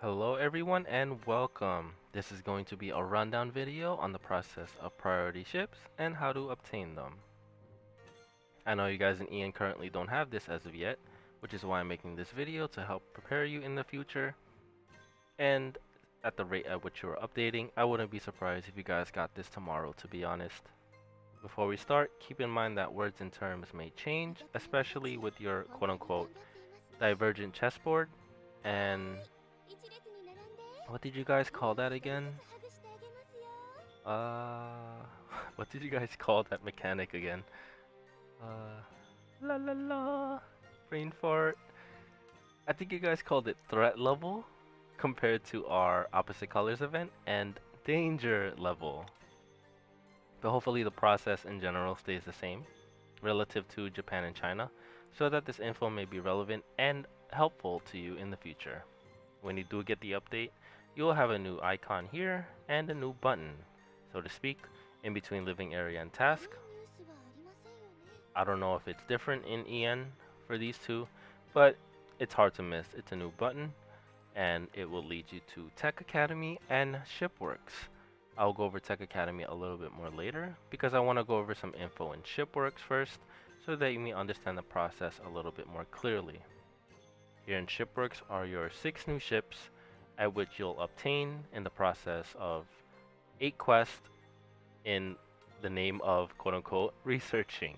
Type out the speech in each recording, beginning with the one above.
Hello everyone and welcome. This is going to be a rundown video on the process of priority ships and how to obtain them. I know you guys and Ian currently don't have this as of yet, which is why I'm making this video to help prepare you in the future. And at the rate at which you're updating, I wouldn't be surprised if you guys got this tomorrow, to be honest. Before we start, keep in mind that words and terms may change, especially with your quote-unquote divergent chessboard. And what did you guys call that again? Uh, what did you guys call that mechanic again? Uh, la la la, brain fart. I think you guys called it threat level compared to our opposite colors event and danger level. But hopefully the process in general stays the same relative to Japan and China so that this info may be relevant and helpful to you in the future. When you do get the update, you will have a new icon here and a new button, so to speak, in between living area and task. I don't know if it's different in EN for these two, but it's hard to miss. It's a new button, and it will lead you to Tech Academy and Shipworks. I'll go over Tech Academy a little bit more later because I want to go over some info in Shipworks first so that you may understand the process a little bit more clearly. Here in Shipworks are your 6 new ships at which you'll obtain in the process of 8 quests in the name of quote-unquote researching.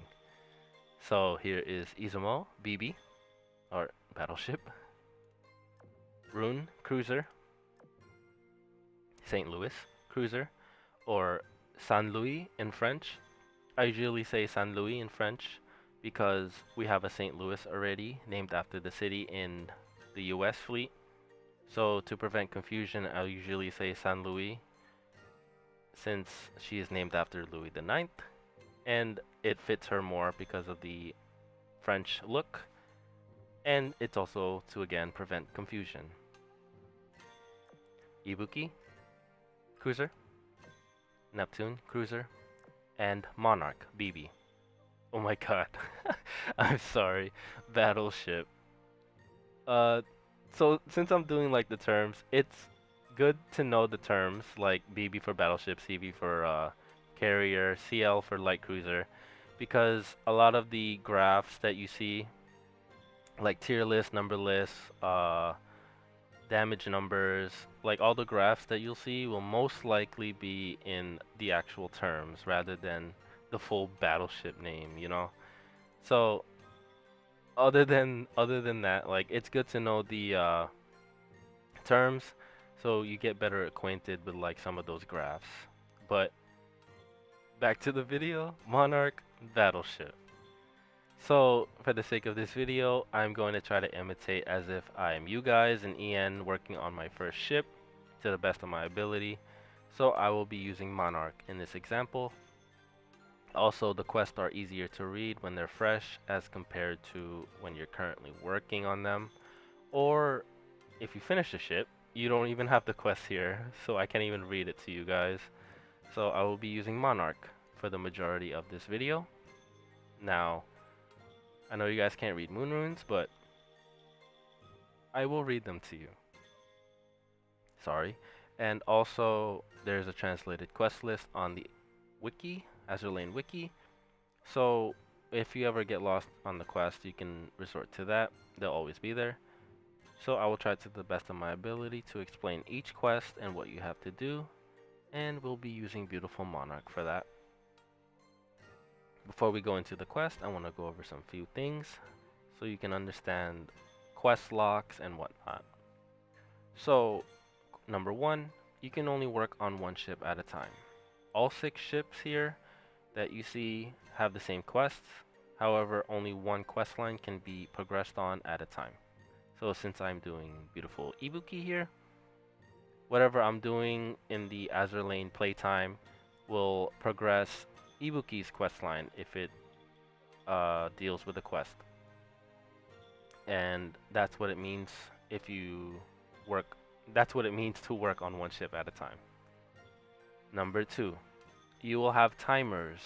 So here is Izumo, BB, or battleship, Rune, cruiser, St. Louis, cruiser, or San Louis in French. I usually say San Louis in French because we have a St. Louis already named after the city in the US fleet. So to prevent confusion, I'll usually say San Louis since she is named after Louis the Ninth, and it fits her more because of the French look, and it's also to again prevent confusion. Ibuki, cruiser, Neptune, cruiser, and Monarch, BB. Oh my god, I'm sorry, battleship. Uh, so since I'm doing like the terms, it's good to know the terms like BB for battleship, CB for carrier, CL for light cruiser, because a lot of the graphs that you see, like tier list, number list, damage numbers, like all the graphs that you'll see will most likely be in the actual terms rather than the full battleship name, you know? So other than that, like it's good to know the terms so you get better acquainted with like some of those graphs. But back to the video, Monarch Battleship. So for the sake of this video, I'm going to try to imitate as if I am you guys and EN working on my first ship to the best of my ability. So I will be using Monarch in this example. Also, the quests are easier to read when they're fresh as compared to when you're currently working on them. Or if you finish the ship, you don't even have the quest here, so I can't even read it to you guys. So I will be using Monarch for the majority of this video. Now, I know you guys can't read moon runes, but I will read them to you. Sorry. And also, there's a translated quest list on the wiki, AzurLane wiki. So if you ever get lost on the quest, you can resort to that. They'll always be there. So I will try to the best of my ability to explain each quest and what you have to do, and we'll be using Beautiful Monarch for that. Before we go into the quest, I want to go over some few things so you can understand quest locks and whatnot. So, number one, you can only work on one ship at a time. All 6 ships here that you see have the same quests, however, only one quest line can be progressed on at a time. So since I'm doing beautiful Ibuki here, whatever I'm doing in the AzurLane playtime will progress Ibuki's questline if it deals with a quest. And that's what it means if you work, that's what it means to work on one ship at a time. Number 2, you will have timers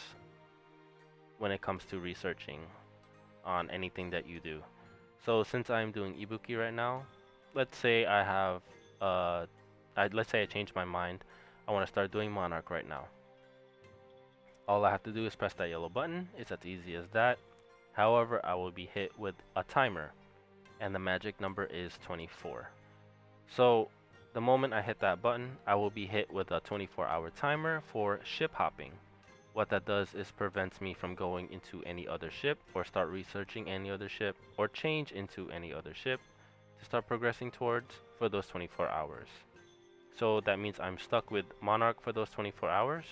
when it comes to researching on anything that you do. So since I'm doing Ibuki right now, let's say I have let's say I change my mind. I want to start doing Monarch right now. All I have to do is press that yellow button. It's as easy as that. However, I will be hit with a timer, and the magic number is 24. So the moment I hit that button, I will be hit with a 24-hour timer for ship hopping. What that does is prevents me from going into any other ship or start researching any other ship or change into any other ship to start progressing towards for those 24 hours. So that means I'm stuck with Monarch for those 24 hours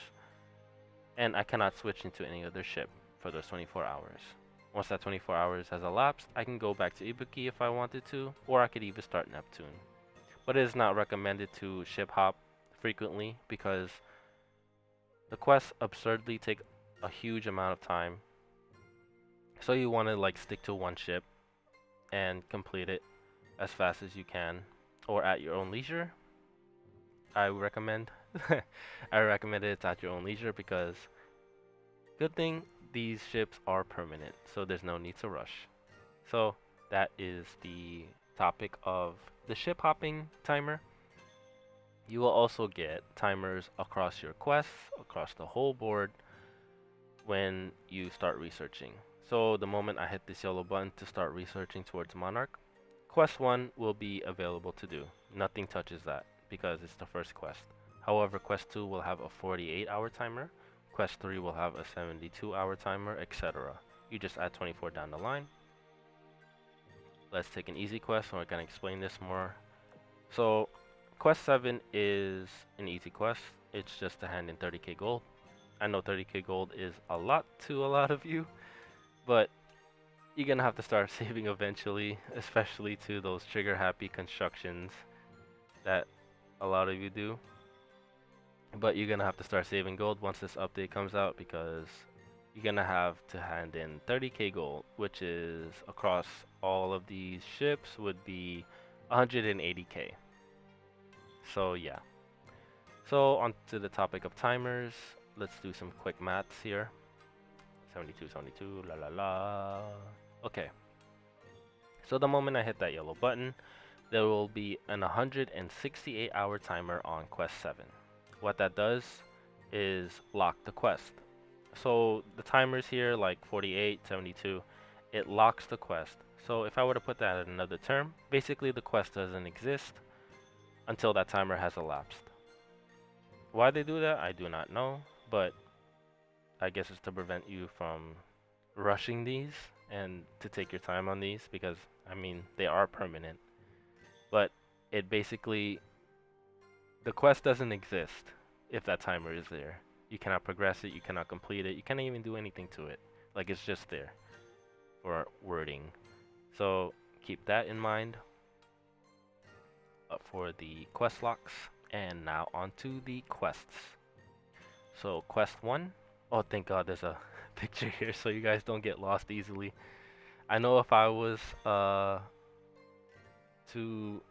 and I cannot switch into any other ship for those 24 hours. Once that 24 hours has elapsed, I can go back to Ibuki if I wanted to, or I could even start Neptune. But it is not recommended to ship hop frequently because the quests absurdly take a huge amount of time. So you want to like stick to one ship and complete it as fast as you can or at your own leisure. I recommend I recommend it at your own leisure because good thing these ships are permanent, so there's no need to rush. So that is the topic of the ship hopping timer. You will also get timers across your quests, across the whole board when you start researching. So the moment I hit this yellow button to start researching towards Monarch, quest 1 will be available to do. Nothing touches that because it's the first quest. However, quest 2 will have a 48-hour timer, quest 3 will have a 72-hour timer, etc. You just add 24 down the line. Let's take an easy quest so I can explain this more. So quest 7 is an easy quest. It's just to hand in 30k gold. I know 30k gold is a lot to a lot of you, but you're gonna have to start saving eventually, especially to those trigger happy constructions that a lot of you do. But you're gonna have to start saving gold once this update comes out because you're gonna have to hand in 30k gold, which is across all of these ships would be 180k. So yeah. So on to the topic of timers. Let's do some quick maths here. 72, 72, la la la. Okay. So the moment I hit that yellow button, there will be an 168-hour timer on quest 7. What that does is lock the quest. So the timers here, like 48, 72, it locks the quest. So if I were to put that in another term, basically the quest doesn't exist until that timer has elapsed. Why they do that, I do not know, but I guess it's to prevent you from rushing these and to take your time on these because, I mean, they are permanent. But it basically, the quest doesn't exist if that timer is there. You cannot progress it, you cannot complete it, you can't even do anything to it. Like, it's just there for wording. So keep that in mind for the quest locks. And now on to the quests. So quest 1. Oh, thank God there's a picture here so you guys don't get lost easily. I know if I was to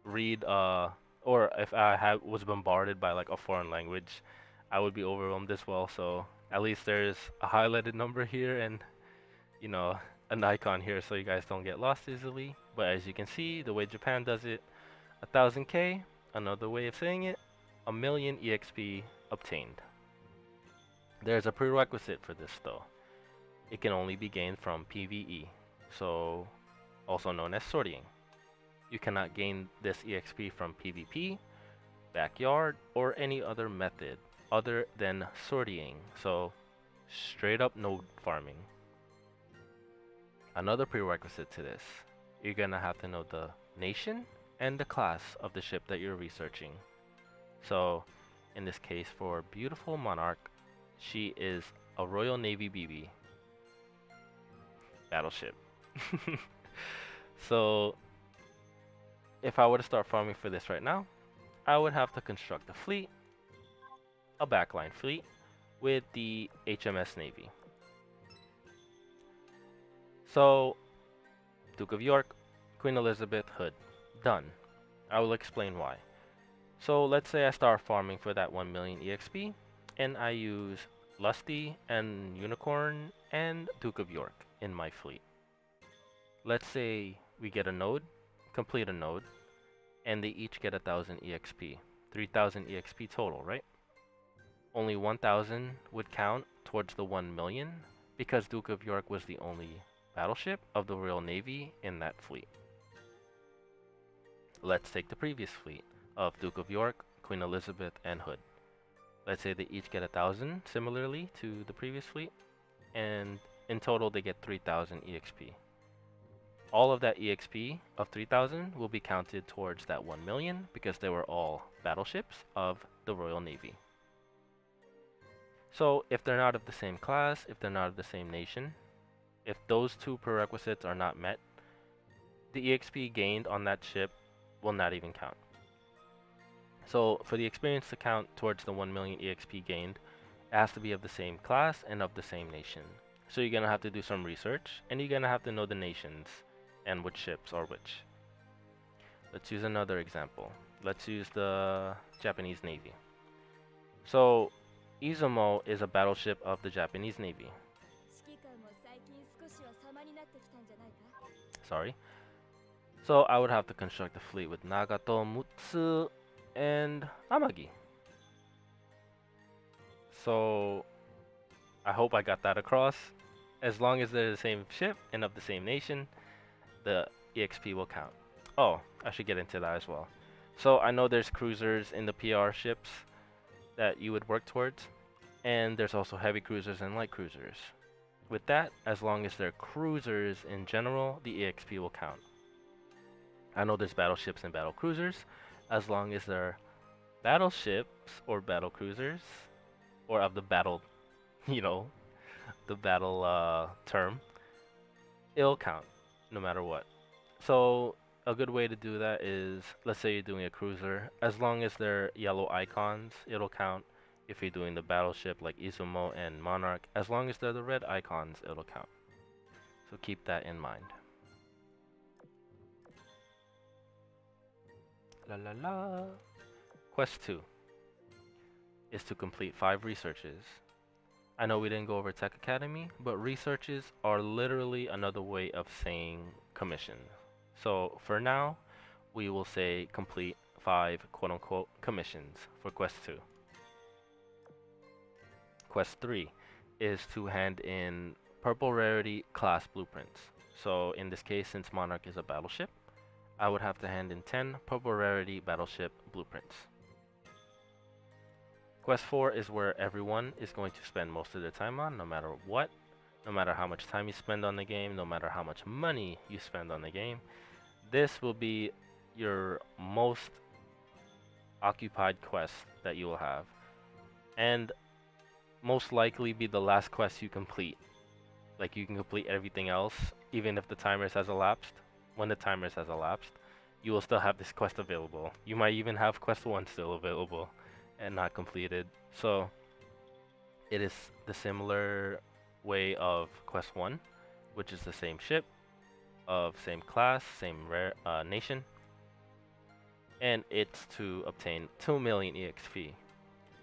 read or if I was bombarded by like a foreign language, I would be overwhelmed as well. So at least there's a highlighted number here and you know an icon here so you guys don't get lost easily. But as you can see, the way Japan does it, 1000k. Another way of saying it, a million EXP obtained. There's a prerequisite for this though. It can only be gained from PvE, so also known as sorting. You cannot gain this EXP from PvP, backyard, or any other method other than sorting. So straight up node farming. Another prerequisite to this, you're gonna have to know the nation and the class of the ship that you're researching. So in this case for beautiful Monarch, she is a Royal Navy BB battleship. So if I were to start farming for this right now, I would have to construct a fleet, a backline fleet, with the HMS Navy. So, Duke of York, Queen Elizabeth, Hood. Done. I will explain why. So let's say I start farming for that 1 million EXP, and I use Lusty and Unicorn and Duke of York in my fleet. Let's say we get a node, complete a node, and they each get 1,000 EXP. 3,000 EXP total, right? Only 1,000 would count towards the 1 million because Duke of York was the only battleship of the Royal Navy in that fleet. Let's take the previous fleet of Duke of York, Queen Elizabeth, and Hood. Let's say they each get 1,000 similarly to the previous fleet, and in total they get 3,000 EXP. All of that EXP of 3,000 will be counted towards that 1 million because they were all battleships of the Royal Navy. So if they're not of the same class, if they're not of the same nation, if those two prerequisites are not met, the EXP gained on that ship will not even count. So for the experience to count towards the 1 million EXP gained, it has to be of the same class and of the same nation. So you're gonna have to do some research, and you're gonna have to know the nations and which ships are which. Let's use another example. Let's use the Japanese Navy. So Izumo is a battleship of the Japanese Navy. Sorry. So I would have to construct a fleet with Nagato, Mutsu, and Amagi. So I hope I got that across. As long as they're the same ship and of the same nation, the EXP will count. Oh, I should get into that as well. So I know there's cruisers in the PR ships that you would work towards, and there's also heavy cruisers and light cruisers. With that, as long as they're cruisers in general, the EXP will count. I know there's battleships and battle cruisers. As long as they're battleships or battle cruisers, or of the battle, you know, the battle term, it'll count no matter what. So a good way to do that is, let's say you're doing a cruiser, as long as they're yellow icons, it'll count. If you're doing the battleship like Izumo and Monarch, as long as they're the red icons, it'll count. So keep that in mind. La la la. Quest 2 is to complete 5 researches. I know we didn't go over Tech Academy, but researches are literally another way of saying commission. So for now, we will say complete 5 quote-unquote commissions for Quest 2. Quest 3 is to hand in purple rarity class blueprints. So in this case, since Monarch is a battleship, I would have to hand in 10 purple rarity battleship blueprints. Quest 4 is where everyone is going to spend most of their time on, no matter what, no matter how much time you spend on the game, no matter how much money you spend on the game. This will be your most occupied quest that you will have, and most likely be the last quest you complete. Like, you can complete everything else, even if the timers has elapsed. When the timers has elapsed, you will still have this quest available. You might even have Quest 1 still available and not completed. So it is the similar way of Quest 1, which is the same ship, of same class, same rare nation, and it's to obtain 2 million EXP.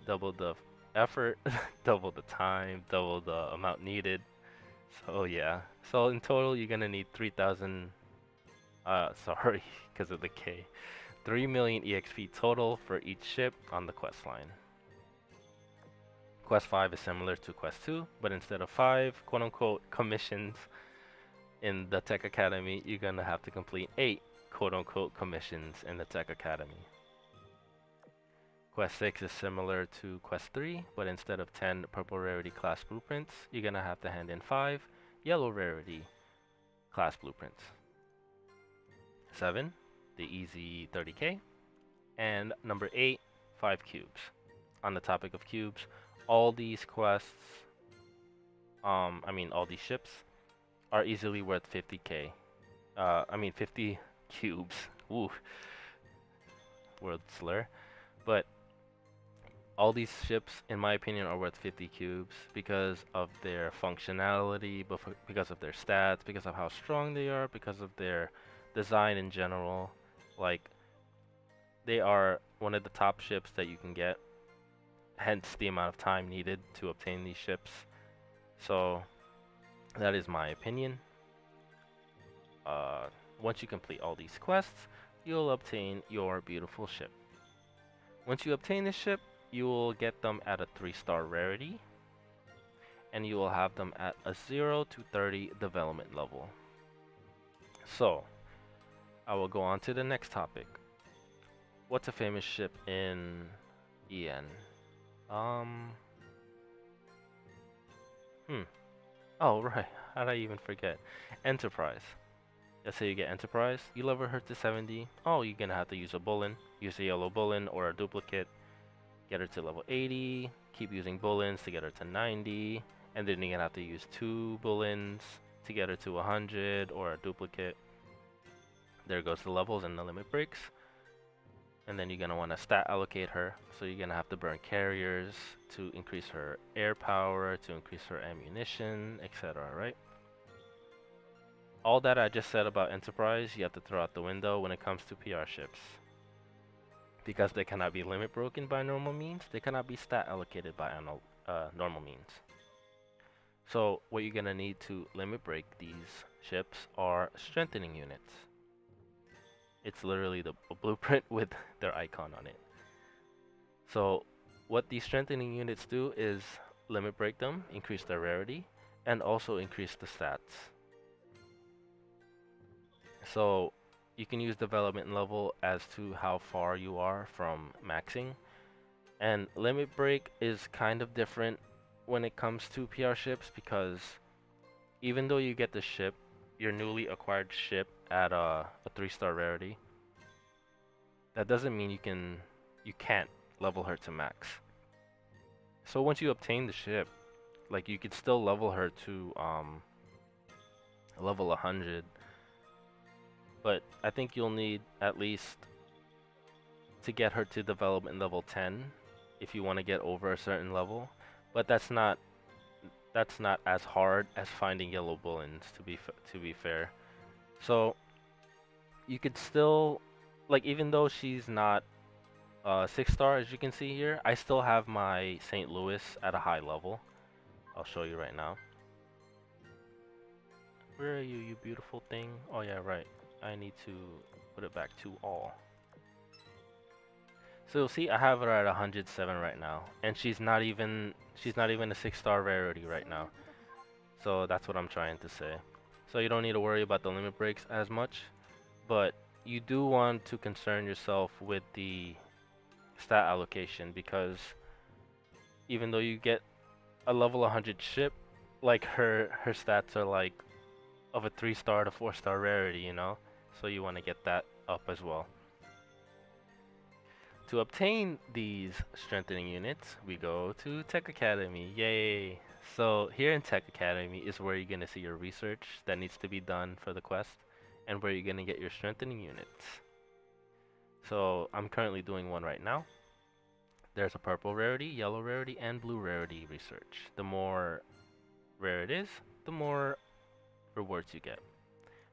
Double the effort, double the time, double the amount needed. So yeah, so in total you're gonna need 3,000, sorry, because of the K, 3 million EXP total for each ship on the quest line. Quest 5 is similar to Quest 2, but instead of 5 quote-unquote commissions in the Tech Academy, you're gonna have to complete 8 quote-unquote commissions in the Tech Academy. Quest 6 is similar to Quest 3, but instead of 10 purple rarity class blueprints, you're gonna have to hand in 5 yellow rarity class blueprints. 7, the easy 30k, and number 8, 5 cubes. On the topic of cubes, all these quests, all these ships are easily worth 50k. 50 cubes. Woo. Word slur. But all these ships, in my opinion, are worth 50 cubes because of their functionality, because of their stats, because of how strong they are, because of their design in general. Like, they are one of the top ships that you can get, hence the amount of time needed to obtain these ships. So that is my opinion. Once you complete all these quests, you'll obtain your beautiful ship. Once you obtain this ship, you will get them at a 3-star rarity, and you will have them at a 0 to 30 development level. So, I will go on to the next topic. What's a famous ship in EN? Um, hmm. Oh, right. How did I even forget? Enterprise. Let's say you get Enterprise, you level her to 70. Oh, you're gonna have to use a Bullen. Use a yellow Bullen or a duplicate. Get her to level 80. Keep using Bullens to get her to 90. And then you're gonna have to use 2 Bullens to get her to 100 or a duplicate. There goes the levels and the limit breaks. And then you're gonna want to stat allocate her. So you're gonna have to burn carriers to increase her air power, to increase her ammunition, etc. Right? All that I just said about Enterprise, you have to throw out the window when it comes to PR ships. Because they cannot be limit broken by normal means, they cannot be stat allocated by normal means. So what you're gonna need to limit break these ships are strengthening units. It's literally the blueprint with their icon on it. So what these strengthening units do is limit break them, increase their rarity, and also increase the stats. So you can use development level as to how far you are from maxing. And limit break is kind of different when it comes to PR ships because even though you get the ship, your newly acquired ship at a 3-star rarity, that doesn't mean you can't level her to max. So once you obtain the ship, like you could still level her to level 100, but I think you'll need at least to get her to development level 10 if you want to get over a certain level. But that's not as hard as finding yellow bullens to be fair. So you could still like even though she's not 6-star as you can see here, I still have my St. Louis at a high level. I'll show you right now. Where are you, you beautiful thing? Oh yeah, right. I need to put it back to all. So you'll see I have her at 107 right now, and she's not even a 6-star rarity right now. So that's what I'm trying to say. So you don't need to worry about the limit breaks as much, but you do want to concern yourself with the stat allocation because even though you get a level 100 ship, like her stats are like of a 3-star to 4-star rarity, you know? So you want to get that up as well. To obtain these strengthening units, we go to Tech Academy. Yay! So here in Tech Academy is where you're going to see your research that needs to be done for the quest and where you're going to get your strengthening units. So I'm currently doing one right now. There's a purple rarity, yellow rarity, and blue rarity research. The more rare it is, the more rewards you get.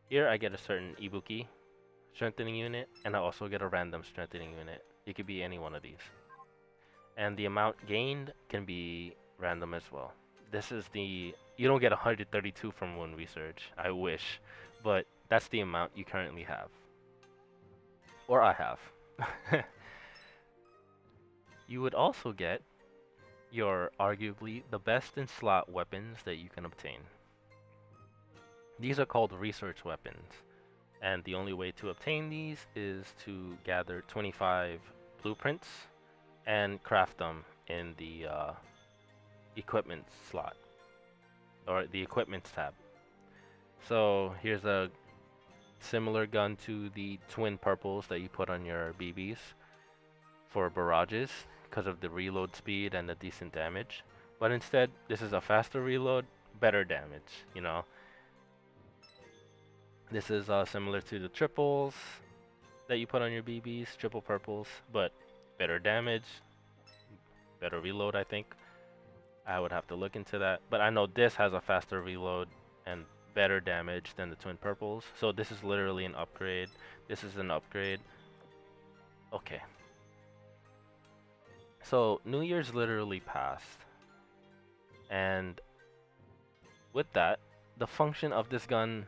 Here I get a certain Ibuki strengthening unit, and I also get a random strengthening unit. It could be any one of these. And the amount gained can be random as well. This is the... You don't get 132 from one research. I wish. But that's the amount you currently have. Or I have. You would also get your arguably the best in slot weapons that you can obtain. These are called research weapons. And the only way to obtain these is to gather 25 blueprints and craft them in the equipment slot or the equipment tab. So here's a similar gun to the twin purples that you put on your BBs for barrages because of the reload speed and the decent damage. But instead, this is a faster reload, better damage, you know. This is similar to the triples that you put on your BBs, triple purples, but better damage, better reload, I think. I would have to look into that. But I know this has a faster reload and better damage than the twin purples. So this is literally an upgrade. This is an upgrade. Okay. So New Year's literally passed. And with that, the function of this gun,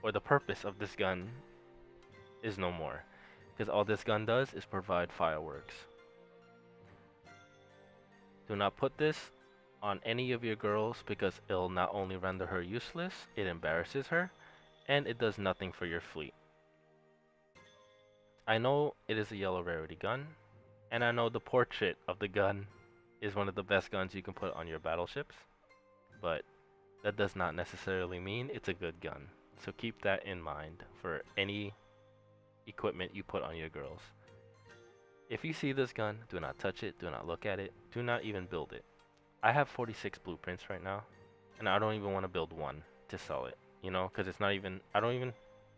or the purpose of this gun, is no more. Because all this gun does is provide fireworks. Do not put this on any of your girls because it'll not only render her useless, it embarrasses her, and it does nothing for your fleet. I know it is a yellow rarity gun, and I know the portrait of the gun is one of the best guns you can put on your battleships, but that does not necessarily mean it's a good gun. So keep that in mind for any equipment you put on your girls. If you see this gun, do not touch it, do not look at it, do not even build it. I have 46 blueprints right now, and I don't even want to build one to sell it, you know, because it's not even,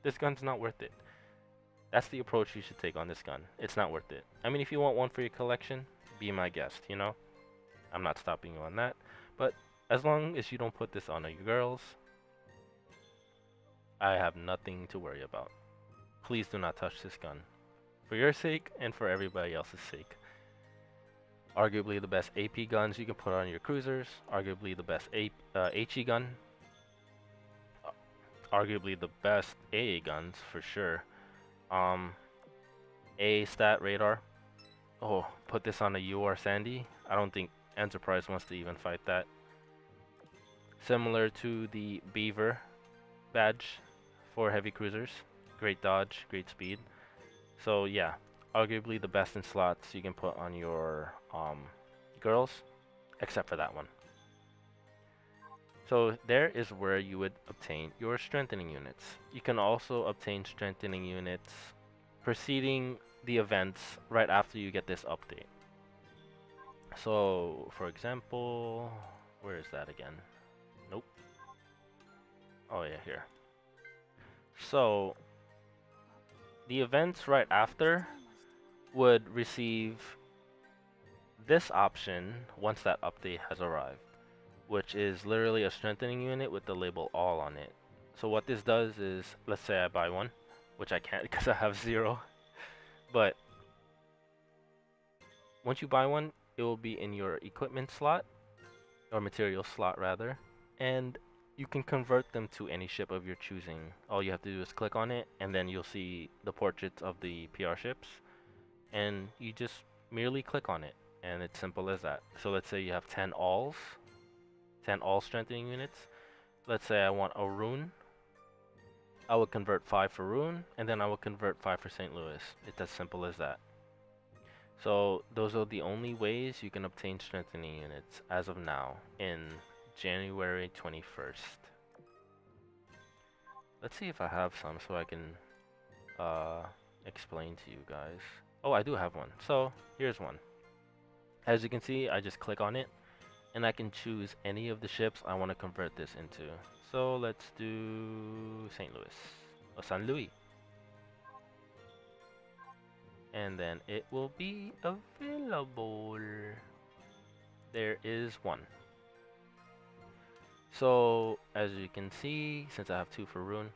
this gun's not worth it. That's the approach you should take on this gun. It's not worth it. I mean, if you want one for your collection, be my guest, you know? I'm not stopping you on that. But as long as you don't put this on your girls, I have nothing to worry about. Please do not touch this gun. For your sake and for everybody else's sake. Arguably the best AP guns you can put on your cruisers. Arguably the best HE gun. Arguably the best AA guns for sure. A stat radar. Oh, put this on a UR Sandy. I don't think Enterprise wants to even fight that. Similar to the Beaver badge for heavy cruisers. Great dodge, great speed. So yeah, arguably the best in slots you can put on your girls, except for that one. So there is where you would obtain your strengthening units. You can also obtain strengthening units preceding the events right after you get this update. So, for example, where is that again? Nope. Oh yeah, here. So, the events right after would receive this option once that update has arrived, which is literally a strengthening unit with the label all on it. So what this does is, let's say I buy one, which I can't because I have 0, but once you buy one, it will be in your equipment slot, or material slot rather, and you can convert them to any ship of your choosing. All you have to do is click on it, and then you'll see the portraits of the PR ships, and you just merely click on it, and it's simple as that. So let's say you have 10 alls, 10 all strengthening units. Let's say I want a rune. I will convert 5 for rune, and then I will convert 5 for St. Louis. It's as simple as that. So those are the only ways you can obtain strengthening units as of now in January 21st. Let's see if I have some so I can explain to you guys. Oh, I do have one. So here's one. As you can see, I just click on it and I can choose any of the ships I want to convert this into. So let's do St. Louis or San Luis. And then it will be available. There is one. So as you can see, since I have 2 for rune,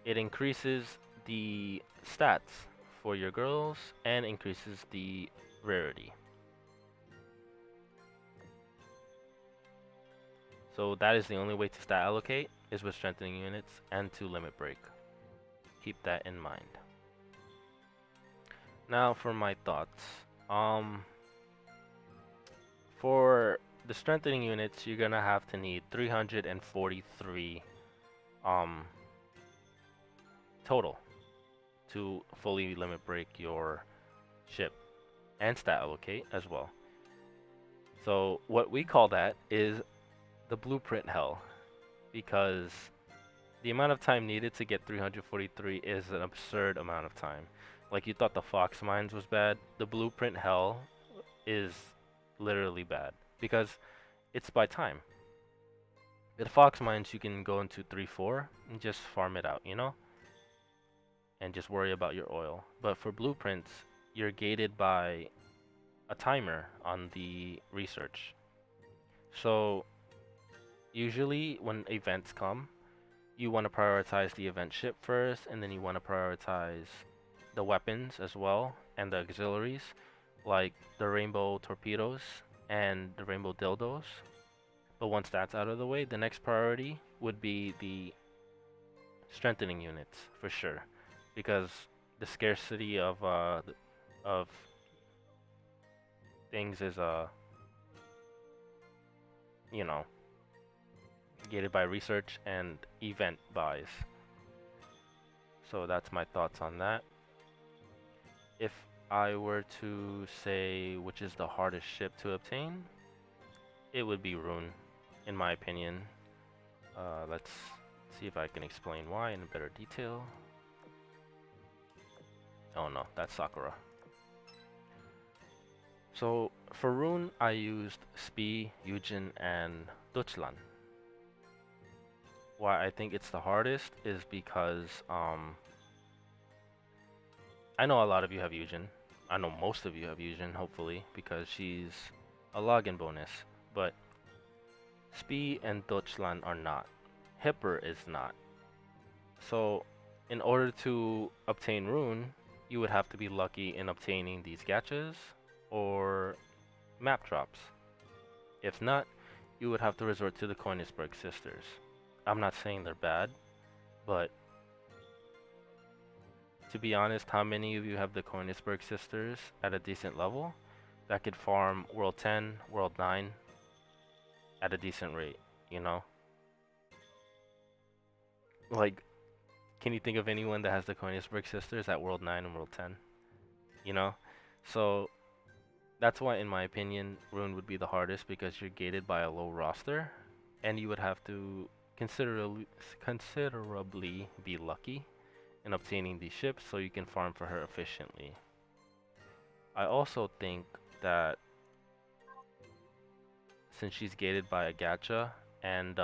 it increases the stats for your girls and increases the rarity. So that is the only way to stat allocate, is with strengthening units and to limit break. Keep that in mind. Now for my thoughts. For the strengthening units, you're gonna have to need 343 total to fully limit break your ship and stat allocate as well. So what we call that is the blueprint hell, because the amount of time needed to get 343 is an absurd amount of time. Like you thought the Fox Mines was bad, the blueprint hell is literally bad because it's by time. With Fox Mines you can go into 3-4 and just farm it out, you know? And just worry about your oil. But for blueprints, you're gated by a timer on the research. So usually when events come, you want to prioritize the event ship first, and then you want to prioritize the weapons as well, and the auxiliaries, like the rainbow torpedoes and the rainbow dildos. But once that's out of the way, the next priority would be the strengthening units, for sure. Because the scarcity of things is you know, gated by research and event buys. So that's my thoughts on that. If I were to say which is the hardest ship to obtain, it would be Rune, in my opinion. Let's see if I can explain why in better detail. Oh no, that's Sakura. So for Rune, I used Spee, Yujin, and Duchlan. Why I think it's the hardest is because I know a lot of you have Yujin. I know most of you have Yujin, hopefully, because she's a login bonus. But Spee and Duchlan are not. Hipper is not. So in order to obtain Rune, you would have to be lucky in obtaining these gachas or map drops. If not, you would have to resort to the Koenigsberg sisters. I'm not saying they're bad, but to be honest, how many of you have the Koenigsberg sisters at a decent level that could farm World 10, World 9 at a decent rate, you know? Like, can you think of anyone that has the Koenigsberg sisters at World 9 and World 10? You know? So, that's why, in my opinion, Rune would be the hardest because you're gated by a low roster, and you would have to considerably be lucky in obtaining these ships so you can farm for her efficiently. I also think that since she's gated by a gacha and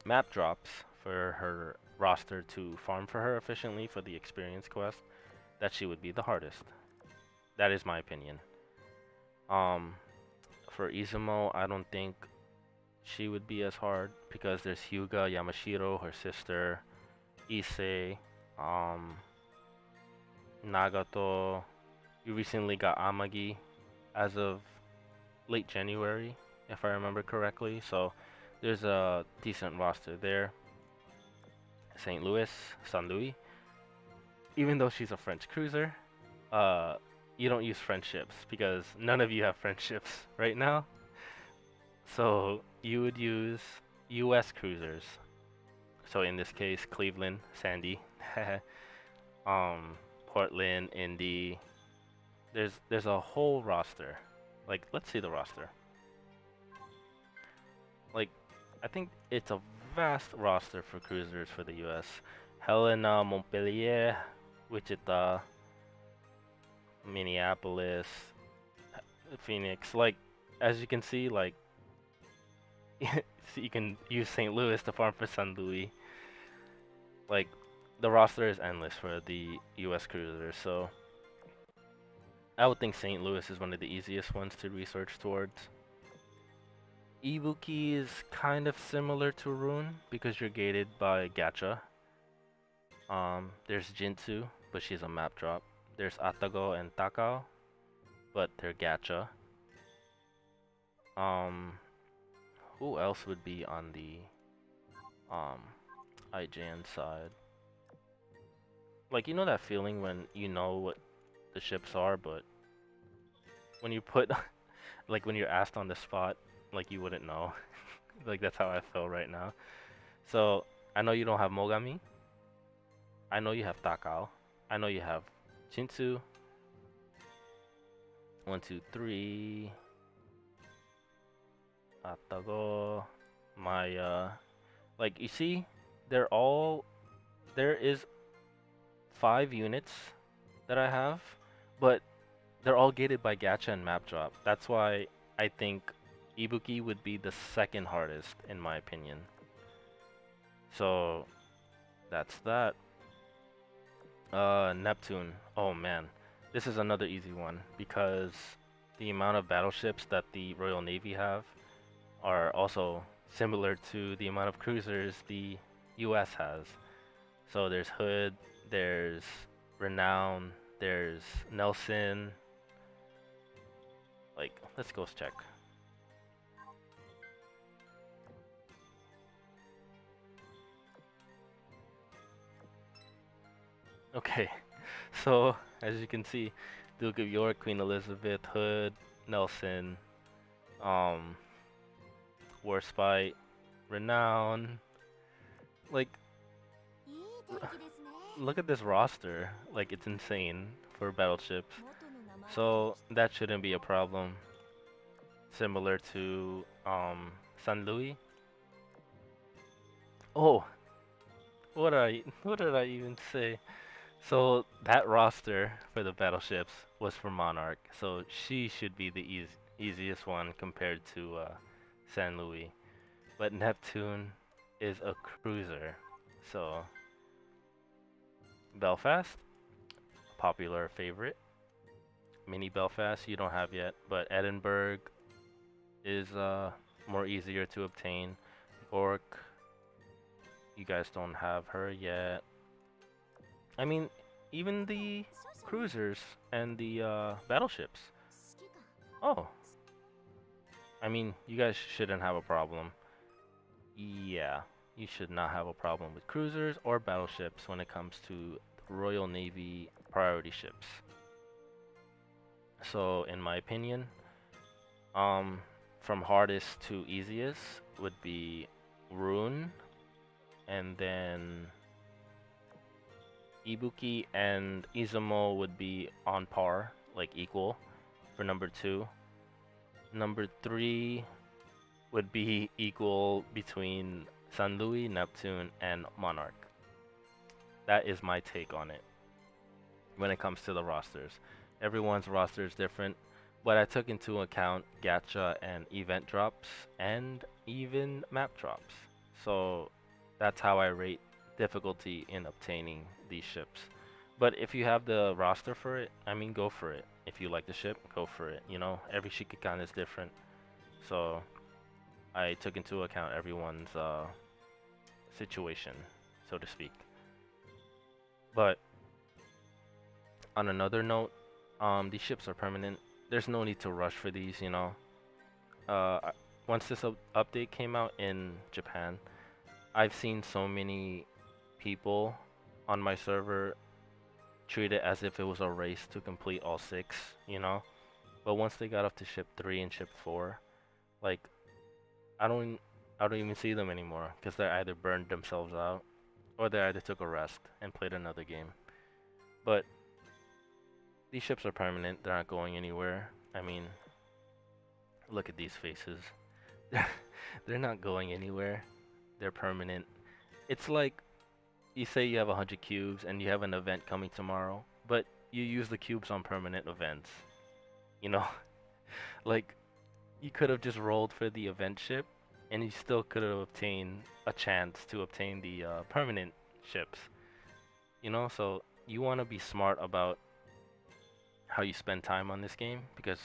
map drops for her roster to farm for her efficiently for the experience quest, that she would be the hardest. That is my opinion. For Izumo, I don't think she would be as hard because there's Hyuga, Yamashiro, her sister, Issei, Nagato. You recently got Amagi as of late January, if I remember correctly. So there's a decent roster there. St. Louis, San Luis. Even though she's a French cruiser, you don't use friendships because none of you have friendships right now. So you would use US cruisers. So in this case, Cleveland, Sandy, Portland, Indy. There's a whole roster. Like, let's see the roster. Like, I think it's a vast roster for cruisers for the US. Helena, Montpellier, Wichita, Minneapolis, Phoenix. Like, as you can see, like, so you can use St. Louis to farm for San Luis. Like, the roster is endless for the US cruisers, so I would think St. Louis is one of the easiest ones to research towards. Ibuki is kind of similar to Rune because you're gated by gacha. There's Jinsu, but she's a map drop. There's Atago and Takao, but they're gacha. Who else would be on the IJN side? Like, you know that feeling when you know what the ships are, but when you put like when you're asked on the spot, like you wouldn't know. Like that's how I feel right now. So I know you don't have Mogami. I know you have Takao. I know you have Jinsu. 1, 2, 3. Atago. Maya. Like you see, they're all there is 5 units that I have, but they're all gated by gacha and map drop. That's why I think Ibuki would be the second hardest in my opinion. So that's that. Neptune. Oh man, this is another easy one because the amount of battleships that the Royal Navy have are also similar to the amount of cruisers the US has. So there's Hood, there's Renown, there's Nelson. Like, let's go check. Okay, so as you can see, Duke of York, Queen Elizabeth, Hood, Nelson, um, Warspite, Renown. Like, look at this roster. Like, it's insane for battleships. So that shouldn't be a problem. Similar to San Luis. Oh, what did I even say? So that roster for the battleships was for Monarch, so she should be the easiest one compared to San Luis. But Neptune is a cruiser, so Belfast, popular favorite. Mini Belfast you don't have yet, but Edinburgh is more easier to obtain. Bork, you guys don't have her yet. I mean, even the cruisers and the battleships. Oh, I mean, you guys shouldn't have a problem. Yeah, you should not have a problem with cruisers or battleships when it comes to the Royal Navy priority ships. So, in my opinion, um, from hardest to easiest would be Rune, and then Ibuki and Izumo would be on par, like equal, for number 2. Number 3 would be equal between San Luis, Neptune, and Monarch. That is my take on it when it comes to the rosters. Everyone's roster is different, but I took into account gacha and event drops and even map drops. So that's how I rate difficulty in obtaining these ships. But if you have the roster for it, I mean, go for it. If you like the ship, go for it. You know, every Shikikan is different. So I took into account everyone's situation, so to speak. But on another note, these ships are permanent. There's no need to rush for these, you know. Once this update came out in Japan, I've seen so many people on my server treat it as if it was a race to complete all 6, you know. But once they got up to ship 3 and ship 4, like I don't I don't even see them anymore because they either burned themselves out or they either took a rest and played another game. But these ships are permanent, they're not going anywhere. I mean, look at these faces. They're not going anywhere. They're permanent. It's like you say you have 100 cubes and you have an event coming tomorrow, but you use the cubes on permanent events. You know, like you could have just rolled for the event ship and you still could have obtained a chance to obtain the permanent ships. You know, so you want to be smart about how you spend time on this game because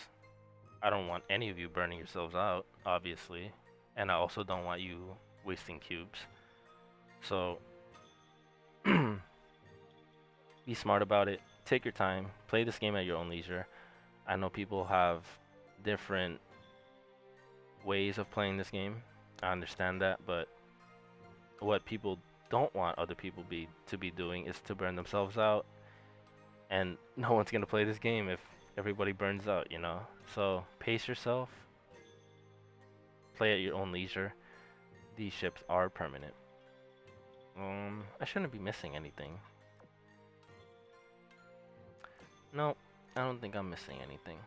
I don't want any of you burning yourselves out, obviously, and I also don't want you wasting cubes. So be smart about it. Take your time. Play this game at your own leisure. I know people have different ways of playing this game. I understand that, but what people don't want other people to be doing is to burn themselves out, and no one's gonna play this game if everybody burns out, you know? So pace yourself, play at your own leisure. These ships are permanent. I shouldn't be missing anything. No, I don't think I'm missing anything.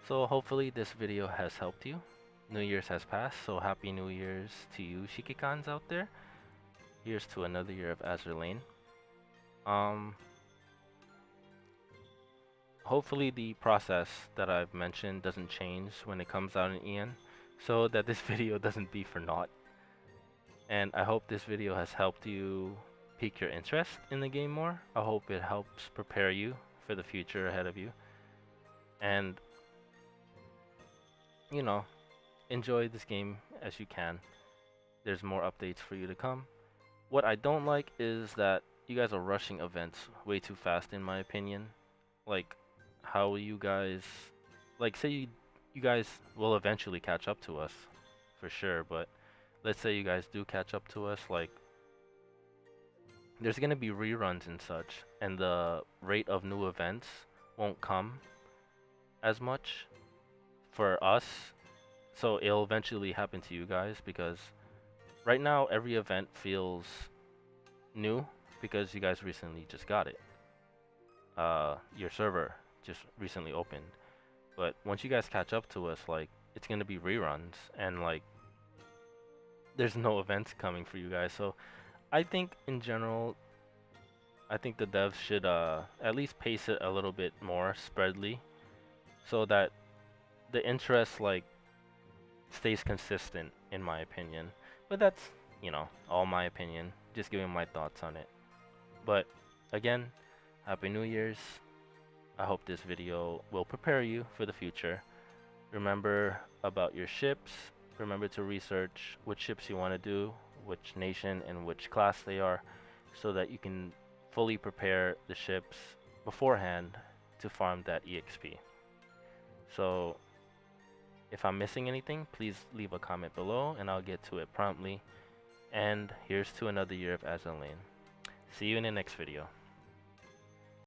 So hopefully this video has helped you. New Year's has passed, so Happy New Year's to you Shikikans out there. Here's to another year of AzurLane. Hopefully the process that I've mentioned doesn't change when it comes out in EN, so that this video doesn't be for naught. And I hope this video has helped you pique your interest in the game more. I hope it helps prepare you for the future ahead of you. And, you know, enjoy this game as you can. There's more updates for you to come. What I don't like is that you guys are rushing events way too fast, in my opinion. Like, how will you guys... Like, say you guys will eventually catch up to us, for sure, but let's say you guys do catch up to us, like, there's gonna be reruns and such, and the rate of new events won't come as much for us. So it'll eventually happen to you guys because right now every event feels new because you guys recently just got it. Your server just recently opened. But once you guys catch up to us, like it's gonna be reruns and like there's no events coming for you guys. So I think in general, I think the devs should at least pace it a little bit more spreadly so that the interest like stays consistent in my opinion. But that's, all my opinion, just giving my thoughts on it. But again, Happy New Year's. I hope this video will prepare you for the future. Remember about your ships. Remember to research which ships you want to do, which nation and which class they are, so that you can fully prepare the ships beforehand to farm that EXP. So if I'm missing anything, please leave a comment below and I'll get to it promptly. And here's to another year of AzurLane. See you in the next video.